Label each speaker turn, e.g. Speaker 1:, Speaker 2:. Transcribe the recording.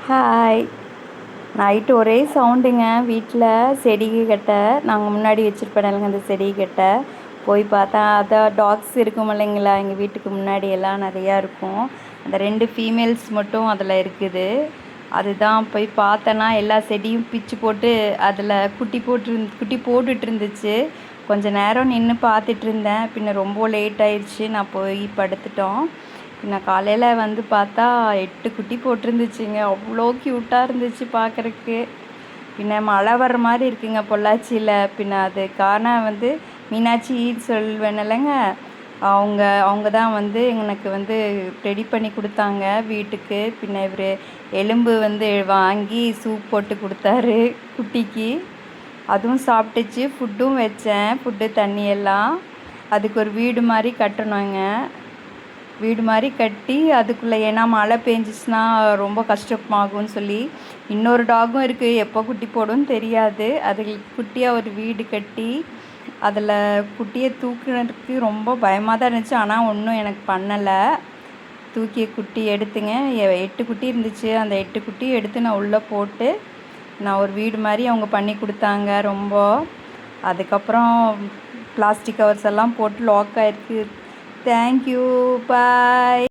Speaker 1: Hi. Night ஒரே சவுண்டுங்க வீட்டில். செடிகிட்ட நாங்கள் முன்னாடி வச்சுருப்பேன் அந்த செடிகிட்ட போய் பார்த்தா அதான் டாக்ஸ் இருக்கும் இல்லைங்களா, எங்கள் வீட்டுக்கு முன்னாடி எல்லாம் நிறையா இருக்கும். அந்த 2 ஃபீமேல்ஸ் மட்டும் அதில் இருக்குது. அதுதான் போய் பார்த்தேன்னா எல்லா செடியும் பிச்சு போட்டு அதில் குட்டி போட்டுட்டு இருந்துச்சு. கொஞ்சம் நேரம் நின்று பார்த்துட்டு இருந்தேன். பின்ன ரொம்ப லேட் ஆயிடுச்சு, நான் போய் படுத்துட்டோம். பின்ன காலையில் வந்து பார்த்தா 8 குட்டி போட்டிருந்துச்சுங்க. அவ்வளோ க்யூட்டாக இருந்துச்சு பார்க்குறக்கு. பின்ன மழை வர்ற மாதிரி இருக்குங்க பொள்ளாச்சியில். பின்ன அதுக்கான வந்து மீனாட்சி சொல்வேனில்லைங்க, அவங்க தான் வந்து எனக்கு வந்து ரெடி பண்ணி கொடுத்தாங்க வீட்டுக்கு. பின்ன இவர் எலும்பு வந்து வாங்கி சூப் போட்டு கொடுத்தாரு குட்டிக்கு. அதுவும் சாப்பிட்டுச்சு. ஃபுட்டும் வச்சேன், ஃபுட்டு தண்ணி எல்லாம். அதுக்கு ஒரு வீடு மாதிரி கட்டணுங்க. வீடு மாதிரி கட்டி அதுக்குள்ளே, ஏன்னா மழை பெஞ்சிச்சுன்னா ரொம்ப கஷ்டமாகும்னு சொல்லி இன்னொரு டாகும் இருக்குது, எப்போ குட்டி போடும்னு தெரியாது. அதுக்கு குட்டியாக ஒரு வீடு கட்டி அதில் குட்டியை தூக்குறதுக்கு ரொம்ப பயமாக தான் இருந்துச்சு. ஆனால் ஒன்றும் எனக்கு பண்ணலை. தூக்கிய குட்டி எடுத்துங்க 8 குட்டி இருந்துச்சு. அந்த 8 குட்டி எடுத்து நான் உள்ளே போட்டு நான் ஒரு வீடு மாதிரி அவங்க பண்ணி கொடுத்தாங்க ரொம்ப. அதுக்கப்புறம் பிளாஸ்டிக் கவர்ஸ் எல்லாம் போட்டு லாக் ஆகிருக்கு. தேங்க்யூ, பாய்.